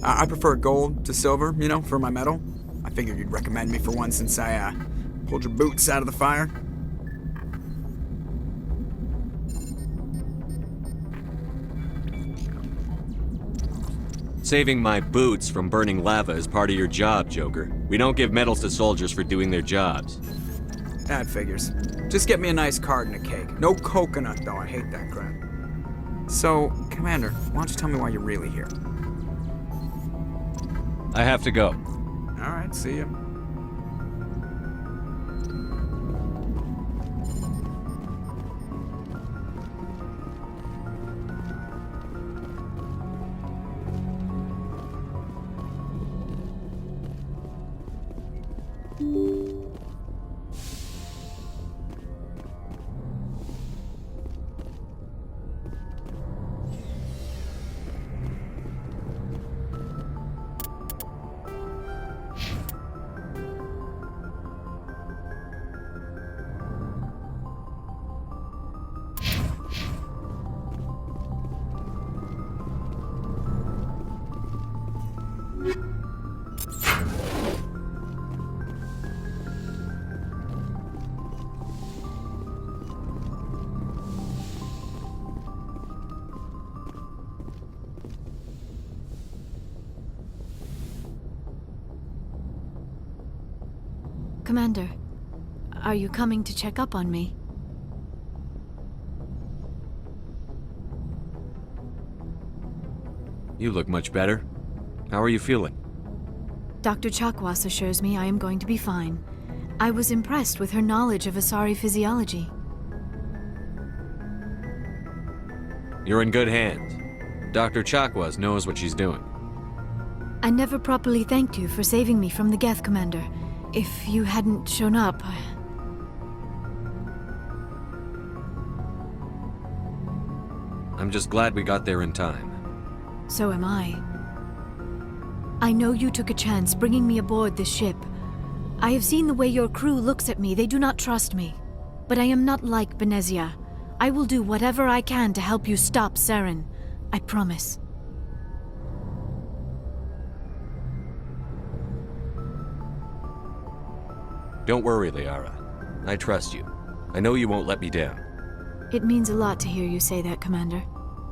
I prefer gold to silver, for my metal. I figured you'd recommend me for one since I pulled your boots out of the fire. Saving my boots from burning lava is part of your job, Joker. We don't give medals to soldiers for doing their jobs. That figures. Just get me a nice card and a cake. No coconut, though. I hate that crap. So, Commander, why don't you tell me why you're really here? I have to go. All right, see ya. Commander, are you coming to check up on me? You look much better. How are you feeling? Dr. Chakwas assures me I am going to be fine. I was impressed with her knowledge of Asari physiology. You're in good hands. Dr. Chakwas knows what she's doing. I never properly thanked you for saving me from the Geth, Commander. If you hadn't shown up... I'm just glad we got there in time. So am I. I know you took a chance bringing me aboard this ship. I have seen the way your crew looks at me. They do not trust me. But I am not like Benezia. I will do whatever I can to help you stop Saren. I promise. Don't worry, Liara. I trust you. I know you won't let me down. It means a lot to hear you say that, Commander.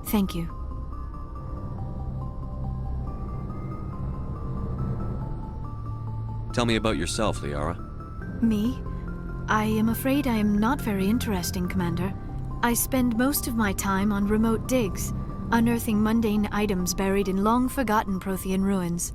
Thank you. Tell me about yourself, Liara. Me? I am afraid I am not very interesting, Commander. I spend most of my time on remote digs, unearthing mundane items buried in long-forgotten Prothean ruins.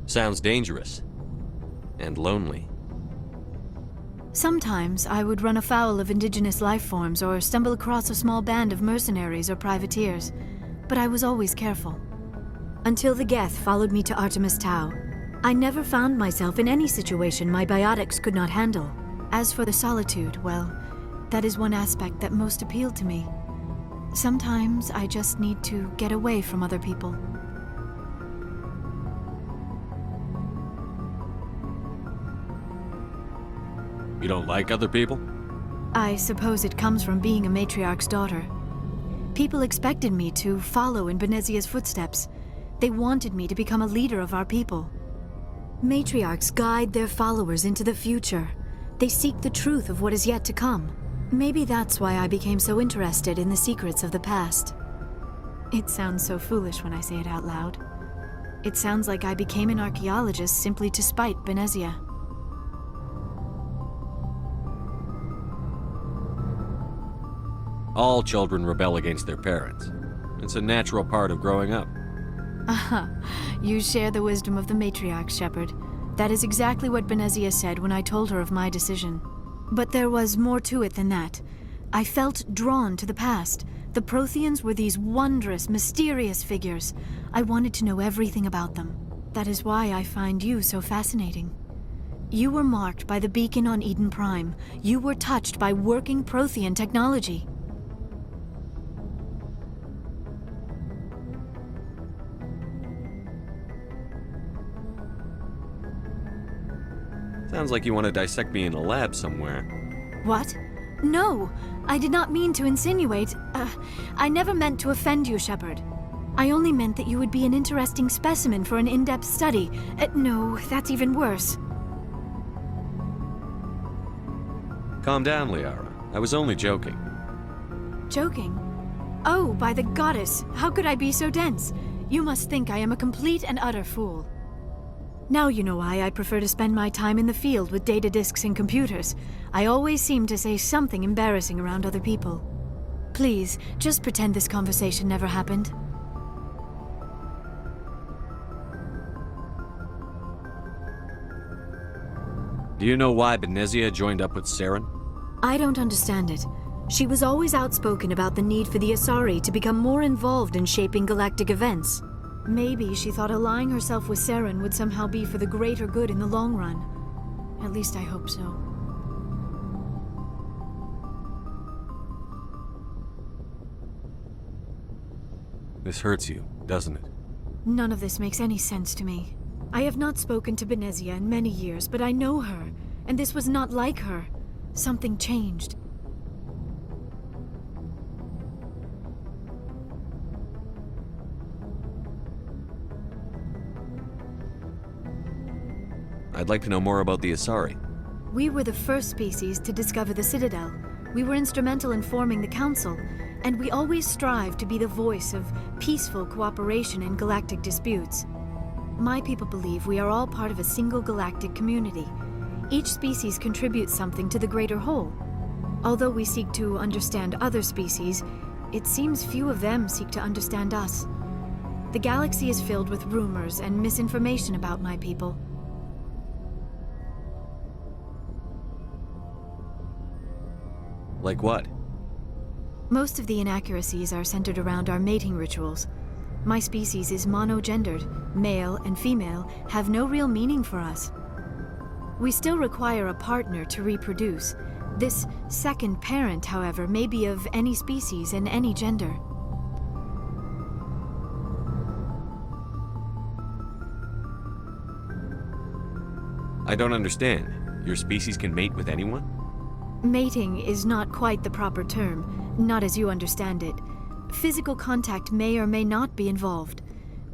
Sounds dangerous. And lonely. Sometimes I would run afoul of indigenous life forms or stumble across a small band of mercenaries or privateers, but I was always careful. Until the Geth followed me to Artemis Tau, I never found myself in any situation my biotics could not handle. As for the solitude, well, that is one aspect that most appealed to me. Sometimes I just need to get away from other people. You don't like other people? I suppose it comes from being a matriarch's daughter. People expected me to follow in Benezia's footsteps. They wanted me to become a leader of our people. Matriarchs guide their followers into the future. They seek the truth of what is yet to come. Maybe that's why I became so interested in the secrets of the past. It sounds so foolish when I say it out loud. It sounds like I became an archaeologist simply to spite Benezia. All children rebel against their parents. It's a natural part of growing up. Aha, you share the wisdom of the matriarch, Shepard. That is exactly what Benezia said when I told her of my decision. But there was more to it than that. I felt drawn to the past. The Protheans were these wondrous, mysterious figures. I wanted to know everything about them. That is why I find you so fascinating. You were marked by the beacon on Eden Prime. You were touched by working Prothean technology. Sounds like you want to dissect me in a lab somewhere. What? No, I did not mean to insinuate. I never meant to offend you, Shepard. I only meant that you would be an interesting specimen for an in-depth study. No, that's even worse. Calm down, Liara. I was only joking. Joking? Oh, by the goddess, how could I be so dense? You must think I am a complete and utter fool. Now you know why I prefer to spend my time in the field with data disks and computers. I always seem to say something embarrassing around other people. Please, just pretend this conversation never happened. Do you know why Benezia joined up with Saren? I don't understand it. She was always outspoken about the need for the Asari to become more involved in shaping galactic events. Maybe she thought allying herself with Saren would somehow be for the greater good in the long run. At least I hope so. This hurts you, doesn't it? None of this makes any sense to me. I have not spoken to Benezia in many years, but I know her, and this was not like her. Something changed. I'd like to know more about the Asari. We were the first species to discover the Citadel. We were instrumental in forming the Council, and we always strive to be the voice of peaceful cooperation in galactic disputes. My people believe we are all part of a single galactic community. Each species contributes something to the greater whole. Although we seek to understand other species, it seems few of them seek to understand us. The galaxy is filled with rumors and misinformation about my people. Like what? Most of the inaccuracies are centered around our mating rituals. My species is monogendered. Male and female have no real meaning for us. We still require a partner to reproduce. This second parent, however, may be of any species and any gender. I don't understand. Your species can mate with anyone? Mating is not quite the proper term, not as you understand it. Physical contact may or may not be involved,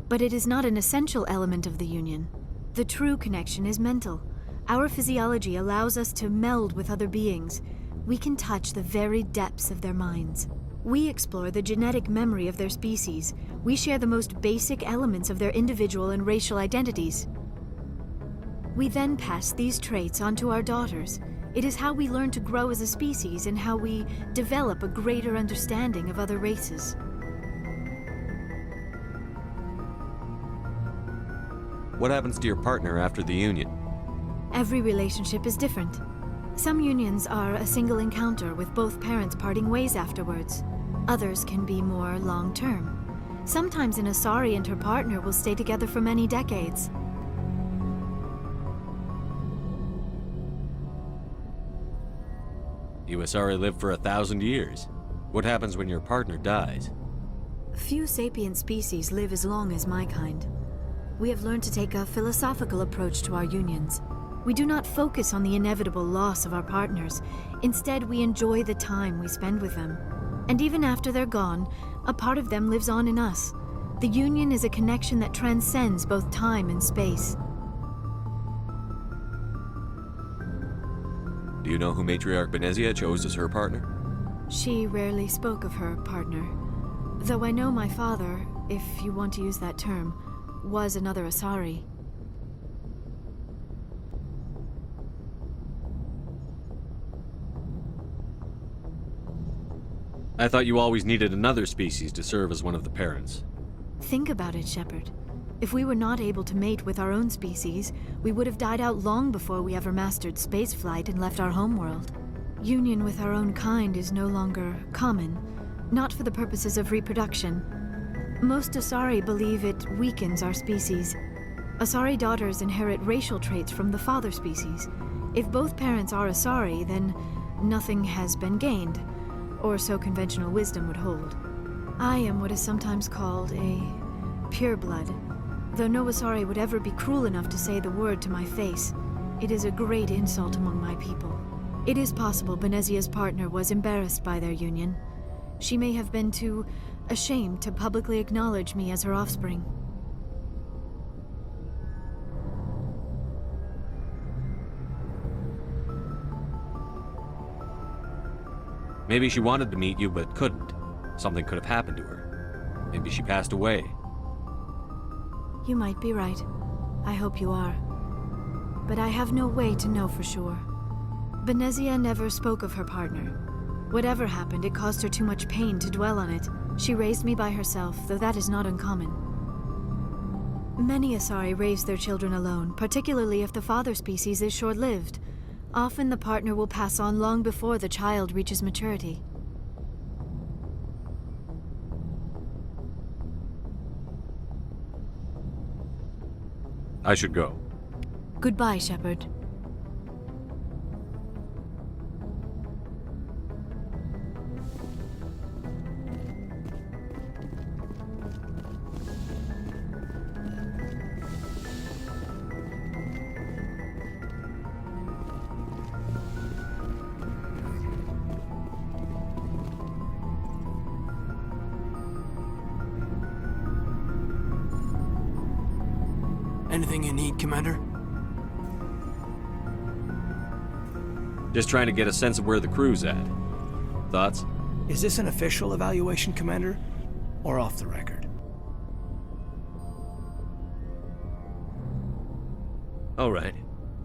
but it is not an essential element of the union. The true connection is mental. Our physiology allows us to meld with other beings. We can touch the very depths of their minds. We explore the genetic memory of their species. We share the most basic elements of their individual and racial identities. We then pass these traits on to our daughters. It is how we learn to grow as a species and how we develop a greater understanding of other races. What happens to your partner after the union? Every relationship is different. Some unions are a single encounter with both parents parting ways afterwards. Others can be more long-term. Sometimes an Asari and her partner will stay together for many decades. You Asari live for 1,000 years. What happens when your partner dies? Few sapient species live as long as my kind. We have learned to take a philosophical approach to our unions. We do not focus on the inevitable loss of our partners. Instead, we enjoy the time we spend with them. And even after they're gone, a part of them lives on in us. The union is a connection that transcends both time and space. Do you know who Matriarch Benezia chose as her partner? She rarely spoke of her partner. Though I know my father, if you want to use that term, was another Asari. I thought you always needed another species to serve as one of the parents. Think about it, Shepard. If we were not able to mate with our own species, we would have died out long before we ever mastered spaceflight and left our homeworld. Union with our own kind is no longer common, not for the purposes of reproduction. Most Asari believe it weakens our species. Asari daughters inherit racial traits from the father species. If both parents are Asari, then nothing has been gained, or so conventional wisdom would hold. I am what is sometimes called a pureblood. Though no Asari would ever be cruel enough to say the word to my face. It is a great insult among my people. It is possible Benezia's partner was embarrassed by their union. She may have been too ashamed to publicly acknowledge me as her offspring. Maybe she wanted to meet you, but couldn't. Something could have happened to her. Maybe she passed away. You might be right. I hope you are. But I have no way to know for sure. Benezia never spoke of her partner. Whatever happened, it caused her too much pain to dwell on it. She raised me by herself, though that is not uncommon. Many Asari raise their children alone, particularly if the father species is short-lived. Often the partner will pass on long before the child reaches maturity. I should go. Goodbye, Shepard. Anything you need, Commander? Just trying to get a sense of where the crew's at. Thoughts? Is this an official evaluation, Commander? Or off the record? All right.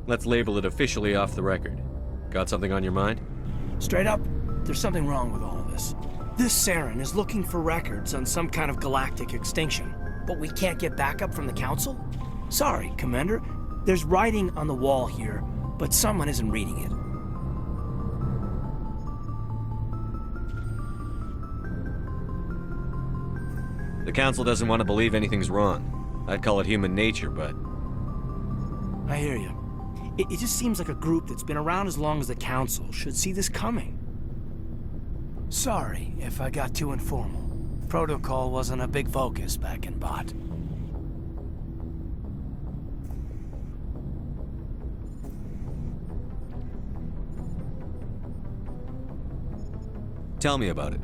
Let's label it officially off the record. Got something on your mind? Straight up, there's something wrong with all of this. This Saren is looking for records on some kind of galactic extinction, but we can't get backup from the Council? Sorry, Commander. There's writing on the wall here, but someone isn't reading it. The Council doesn't want to believe anything's wrong. I'd call it human nature, but... I hear you. It just seems like a group that's been around as long as the Council should see this coming. Sorry if I got too informal. Protocol wasn't a big focus back in Bot. Tell me about it.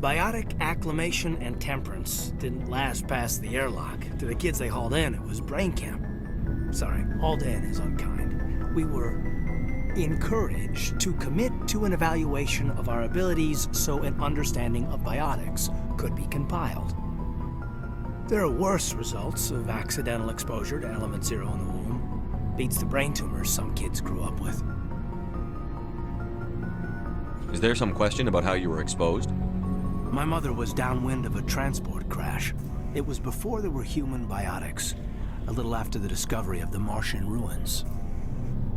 Biotic acclimation and temperance didn't last past the airlock. To the kids they hauled in, it was brain camp. Sorry, hauled in is unkind. We were encouraged to commit to an evaluation of our abilities so an understanding of biotics could be compiled. There are worse results of accidental exposure to element 0 in the womb. Beats the brain tumors some kids grew up with. Is there some question about how you were exposed? My mother was downwind of a transport crash. It was before there were human biotics, a little after the discovery of the Martian ruins.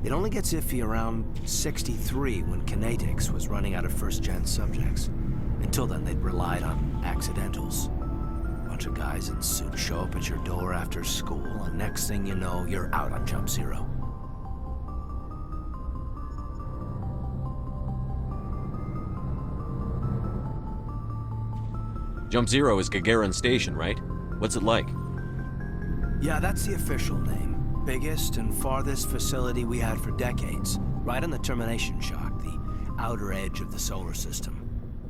It only gets iffy around 63 when Kinetics was running out of first-gen subjects. Until then, they'd relied on accidentals. Bunch of guys in suits show up at your door after school, and next thing you know, you're out on Jump Zero. Jump Zero is Gagarin Station, right? What's it like? Yeah, that's the official name. Biggest and farthest facility we had for decades. Right on the termination shock, the outer edge of the solar system.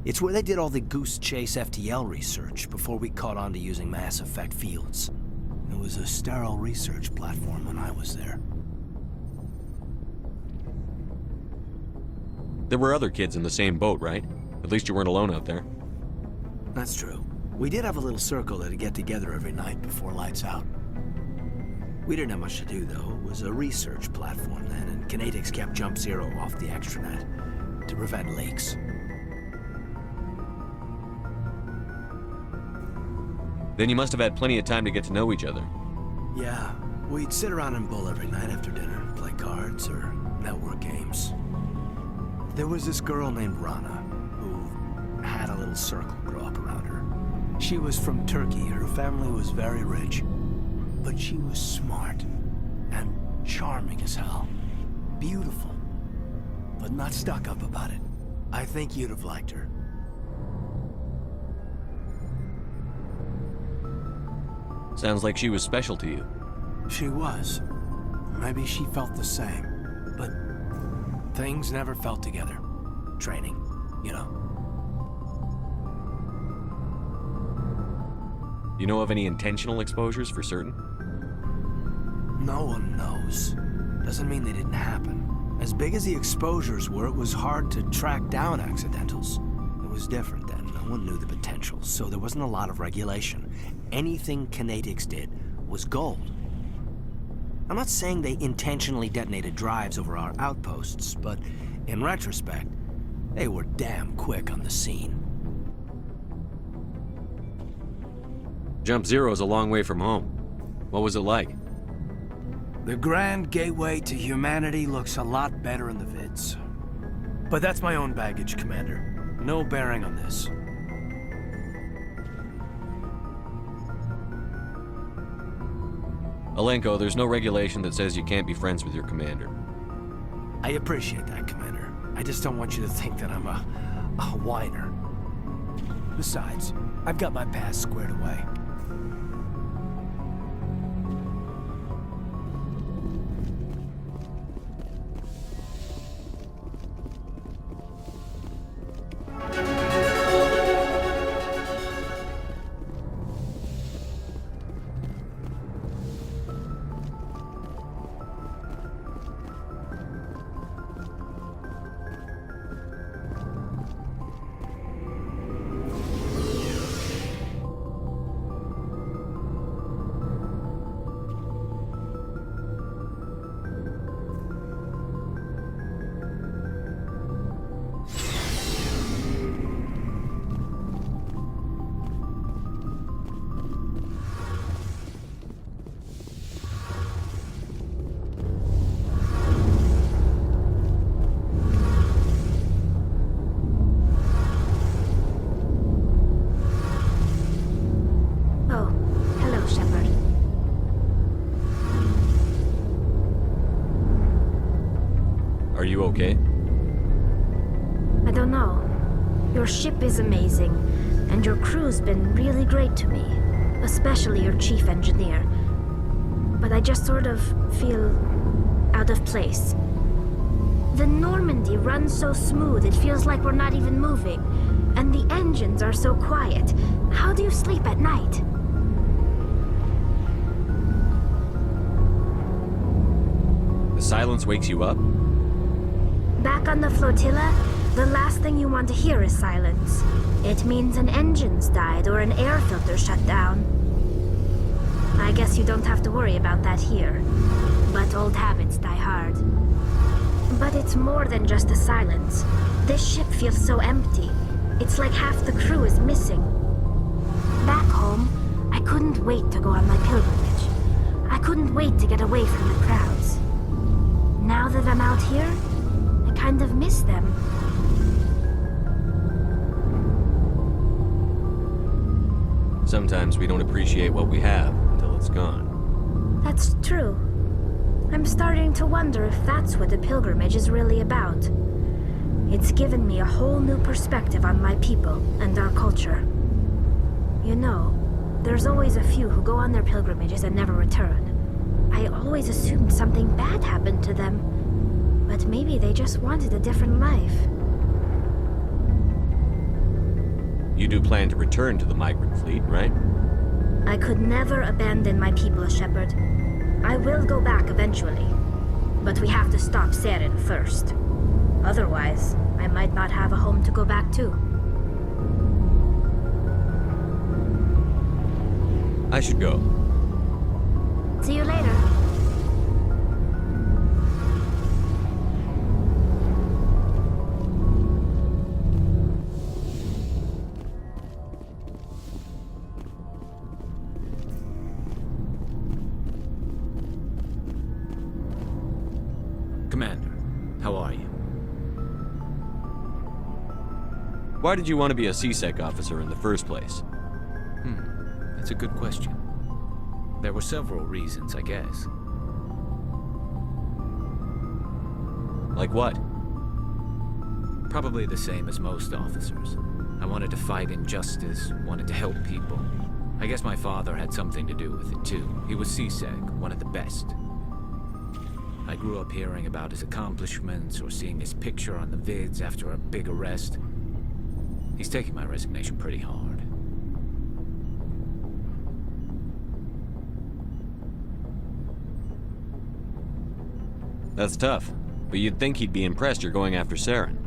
It's where they did all the Goose Chase FTL research before we caught on to using mass effect fields. It was a sterile research platform when I was there. There were other kids in the same boat, right? At least you weren't alone out there. That's true. We did have a little circle that'd get together every night before lights out. We didn't have much to do, though. It was a research platform then, and Kinetics kept Jump Zero off the extranet to prevent leaks. Then you must have had plenty of time to get to know each other. Yeah, we'd sit around and bull every night after dinner, play cards or network games. There was this girl named Rana, who had a little circle grow up around her. She was from Turkey. Her family was very rich. But she was smart and charming as hell. Beautiful, but not stuck up about it. I think you'd have liked her. Sounds like she was special to you. She was. maybe she felt the same. But things never felt together. Training, you know. You know of any intentional exposures for certain? No one knows. Doesn't mean they didn't happen. As big as the exposures were, it was hard to track down accidentals. It was different then. No one knew the potential, so there wasn't a lot of regulation. Anything Canadics did was gold. I'm not saying they intentionally detonated drives over our outposts, but in retrospect, they were damn quick on the scene. Jump Zero is a long way from home. What was it like? The grand gateway to humanity looks a lot better in the vids. But that's my own baggage, Commander. No bearing on this. Alenko, there's no regulation that says you can't be friends with your commander. I appreciate that, Commander. I just don't want you to think that I'm a whiner. Besides, I've got my past squared away. Okay? I don't know. Your ship is amazing, and your crew's been really great to me, especially your chief engineer. But I just sort of feel out of place. The Normandy runs so smooth, it feels like we're not even moving, and the engines are so quiet. How do you sleep at night? The silence wakes you up? Back on the flotilla, the last thing you want to hear is silence. It means an engine's died or an air filter shut down. I guess you don't have to worry about that here. But old habits die hard. But it's more than just the silence. This ship feels so empty. It's like half the crew is missing. Back home, I couldn't wait to go on my pilgrimage. I couldn't wait to get away from the crowds. Now that I'm out here, I kind of miss them. Sometimes we don't appreciate what we have until it's gone. That's true. I'm starting to wonder if that's what the pilgrimage is really about. It's given me a whole new perspective on my people and our culture. You know, there's always a few who go on their pilgrimages and never return. I always assumed something bad happened to them. But maybe they just wanted a different life. You do plan to return to the migrant fleet, right? I could never abandon my people, Shepard. I will go back eventually. But we have to stop Saren first. Otherwise, I might not have a home to go back to. I should go. See you later. Commander, how are you? Why did you want to be a CSEC officer in the first place? That's a good question. There were several reasons, I guess. Like what? Probably the same as most officers. I wanted to fight injustice, wanted to help people. I guess my father had something to do with it too. He was CSEC, one of the best. I grew up hearing about his accomplishments or seeing his picture on the vids after a big arrest. He's taking my resignation pretty hard. That's tough, but you'd think he'd be impressed you're going after Saren.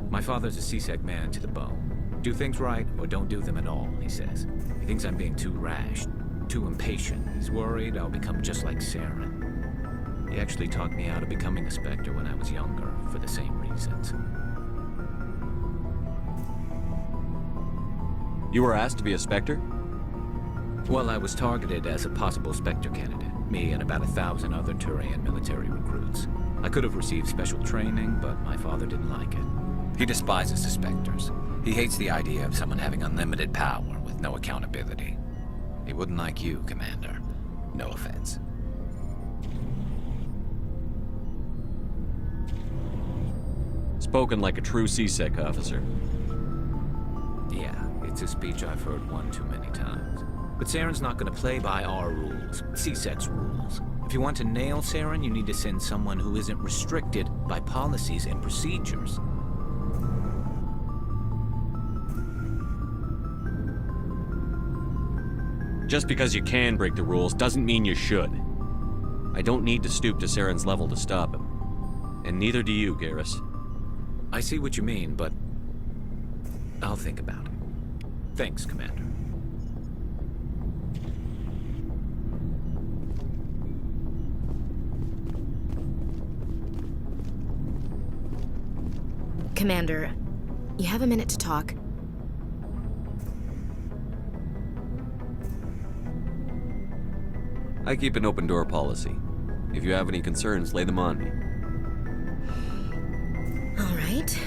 My father's a C-Sec man to the bone. Do things right or don't do them at all, he says. He thinks I'm being too rash, too impatient. He's worried I'll become just like Saren. He actually talked me out of becoming a Spectre when I was younger, for the same reasons. You were asked to be a Spectre? Well, I was targeted as a possible Spectre candidate. Me and about 1,000 other Turian military recruits. I could have received special training, but my father didn't like it. He despises the Spectres. He hates the idea of someone having unlimited power with no accountability. He wouldn't like you, Commander. No offense. Spoken like a true C-Sec officer. Yeah, it's a speech I've heard one too many times. But Saren's not going to play by our rules, C-Sec's rules. If you want to nail Saren, you need to send someone who isn't restricted by policies and procedures. Just because you can break the rules doesn't mean you should. I don't need to stoop to Saren's level to stop him. And neither do you, Garrus. I see what you mean, but I'll think about it. Thanks, Commander. Commander, you have a minute to talk? I keep an open door policy. If you have any concerns, lay them on me. All right.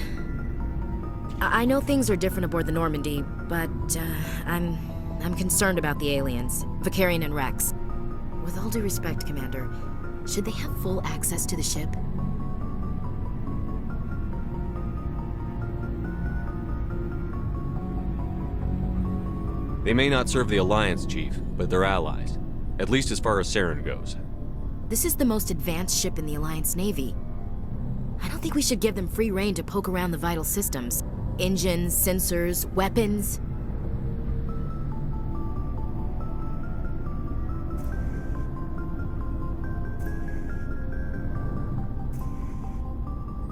I know things are different aboard the Normandy, but I'm concerned about the aliens, Vicarian and Rex. With all due respect, Commander, should they have full access to the ship? They may not serve the Alliance, Chief, but they're allies. At least as far as Saren goes. This is the most advanced ship in the Alliance Navy. I don't think we should give them free rein to poke around the vital systems. Engines, sensors, weapons.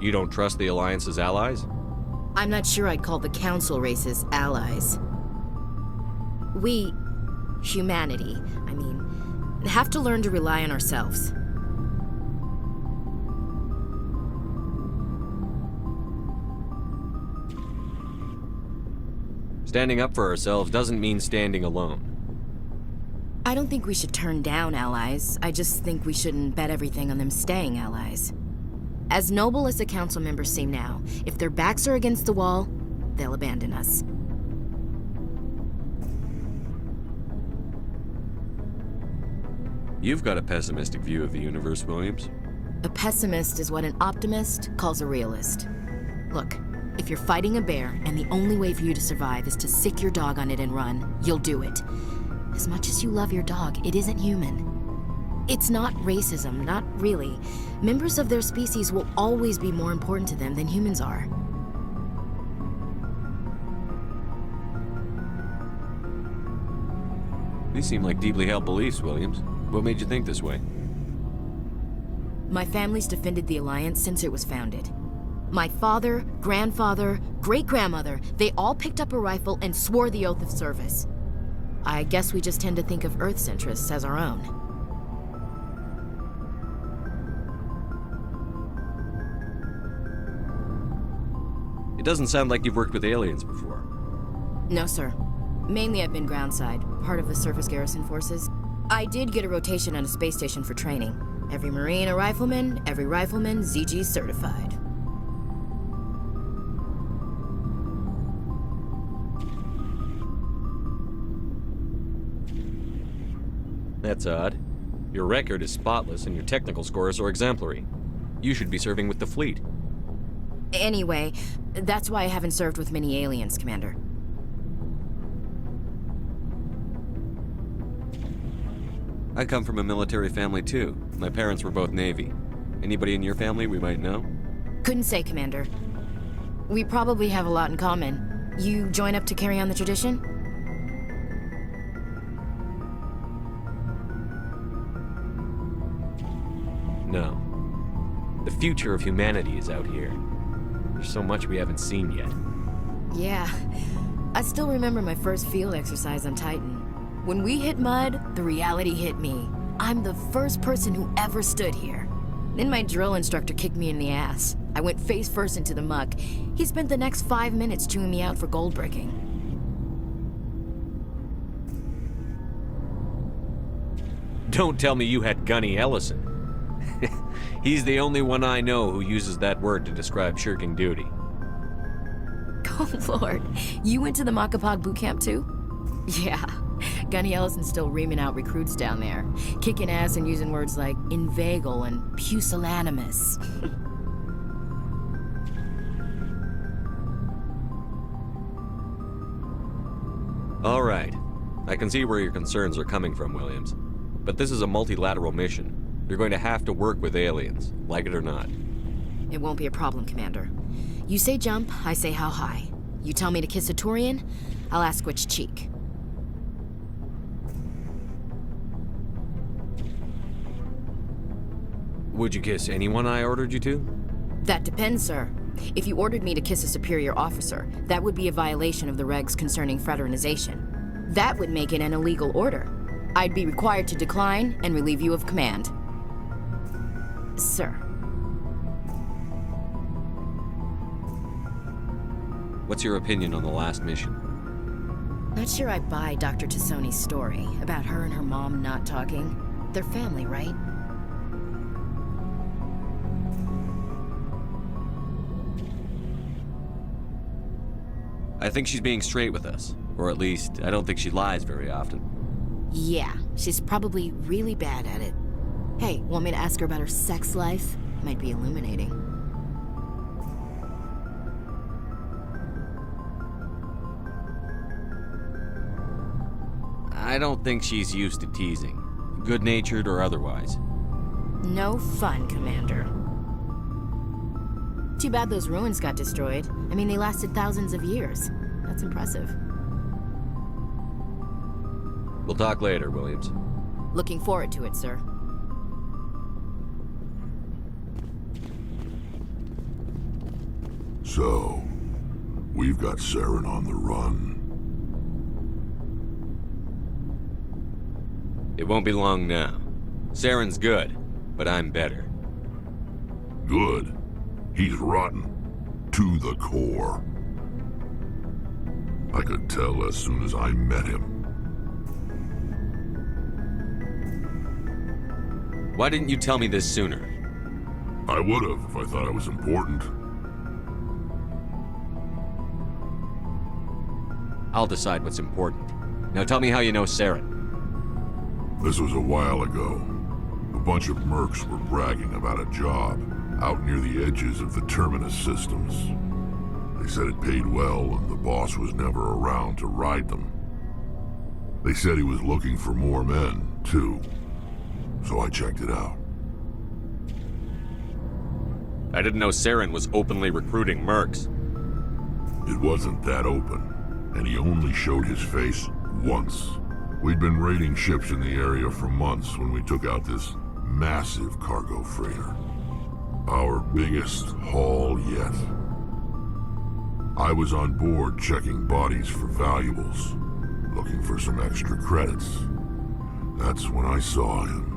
You don't trust the Alliance's allies? I'm not sure I'd call the Council races allies. We, humanity, I mean, have to learn to rely on ourselves. Standing up for ourselves doesn't mean standing alone. I don't think we should turn down allies. I just think we shouldn't bet everything on them staying allies. As noble as the Council members seem now, if their backs are against the wall, they'll abandon us. You've got a pessimistic view of the universe, Williams. A pessimist is what an optimist calls a realist. Look, if you're fighting a bear and the only way for you to survive is to sick your dog on it and run, you'll do it. As much as you love your dog, it isn't human. It's not racism, not really. Members of their species will always be more important to them than humans are. These seem like deeply held beliefs, Williams. What made you think this way? My family's defended the Alliance since it was founded. My father, grandfather, great-grandmother, they all picked up a rifle and swore the oath of service. I guess we just tend to think of Earth's interests as our own. It doesn't sound like you've worked with aliens before. No, sir. Mainly I've been groundside, part of the surface garrison forces. I did get a rotation on a space station for training. Every Marine a rifleman, every rifleman ZG certified. That's odd. Your record is spotless and your technical scores are exemplary. You should be serving with the fleet. Anyway, that's why I haven't served with many aliens, Commander. I come from a military family too. My parents were both Navy. Anybody in your family we might know? Couldn't say, Commander. We probably have a lot in common. You join up to carry on the tradition? No. The future of humanity is out here. There's so much we haven't seen yet. Yeah. I still remember my first field exercise on Titan. When we hit mud, the reality hit me. I'm the first person who ever stood here. Then my drill instructor kicked me in the ass. I went face first into the muck. He spent the next 5 minutes chewing me out for gold bricking. Don't tell me you had Gunny Ellison. He's the only one I know who uses that word to describe shirking duty. Oh, Lord. You went to the Macapog boot camp, too? Yeah. Gunny Ellison's still reaming out recruits down there, kicking ass and using words like inveigle and pusillanimous. All right. I can see where your concerns are coming from, Williams. But this is a multilateral mission. You're going to have to work with aliens, like it or not. It won't be a problem, Commander. You say jump, I say how high. You tell me to kiss a Turian, I'll ask which cheek. Would you kiss anyone I ordered you to? That depends, sir. If you ordered me to kiss a superior officer, that would be a violation of the regs concerning fraternization. That would make it an illegal order. I'd be required to decline and relieve you of command. Sir. What's your opinion on the last mission? Not sure I buy Dr. Tassoni's story about her and her mom not talking. They're family, right? I think she's being straight with us. Or at least, I don't think she lies very often. Yeah, she's probably really bad at it. Hey, want me to ask her about her sex life? Might be illuminating. I don't think she's used to teasing, good-natured or otherwise. No fun, Commander. Too bad those ruins got destroyed. I mean, they lasted thousands of years. That's impressive. We'll talk later, Williams. Looking forward to it, sir. So, we've got Saren on the run. It won't be long now. Saren's good, but I'm better. Good. He's rotten. To the core. I could tell as soon as I met him. Why didn't you tell me this sooner? I would've if I thought I was important. I'll decide what's important. Now tell me how you know Saren. This was a while ago. A bunch of mercs were bragging about a job out near the edges of the Terminus systems. They said it paid well and the boss was never around to ride them. They said he was looking for more men, too. So I checked it out. I didn't know Saren was openly recruiting mercs. It wasn't that open, and he only showed his face once. We'd been raiding ships in the area for months when we took out this massive cargo freighter. Our biggest haul yet. I was on board checking bodies for valuables, looking for some extra credits. That's when I saw him.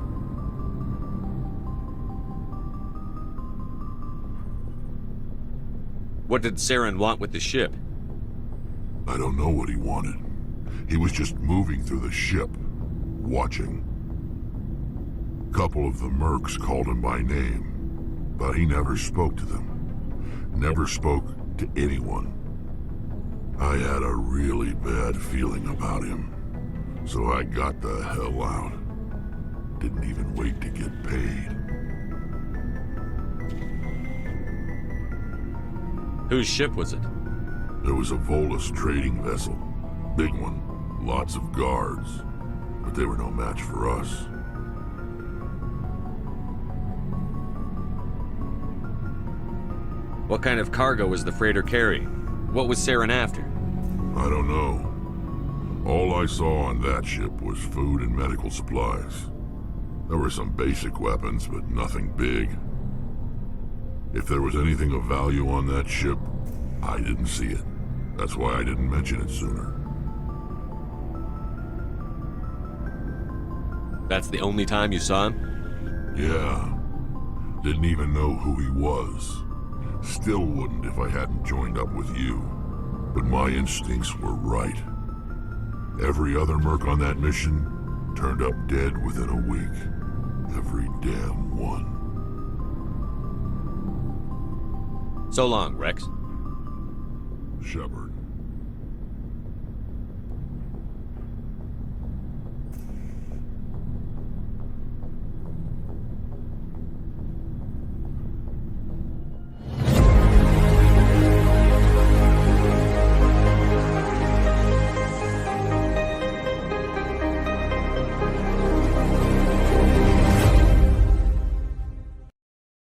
What did Saren want with the ship? I don't know what he wanted. He was just moving through the ship, watching. Couple of the mercs called him by name, but he never spoke to them. Never spoke to anyone. I had a really bad feeling about him, so I got the hell out. Didn't even wait to get paid. Whose ship was it? There was a Volus trading vessel. Big one. Lots of guards. But they were no match for us. What kind of cargo was the freighter carrying? What was Saren after? I don't know. All I saw on that ship was food and medical supplies. There were some basic weapons, but nothing big. If there was anything of value on that ship, I didn't see it. That's why I didn't mention it sooner. That's the only time you saw him? Yeah. Didn't even know who he was. Still wouldn't if I hadn't joined up with you. But my instincts were right. Every other merc on that mission turned up dead within a week. Every damn one. So long, Rex. Shepard.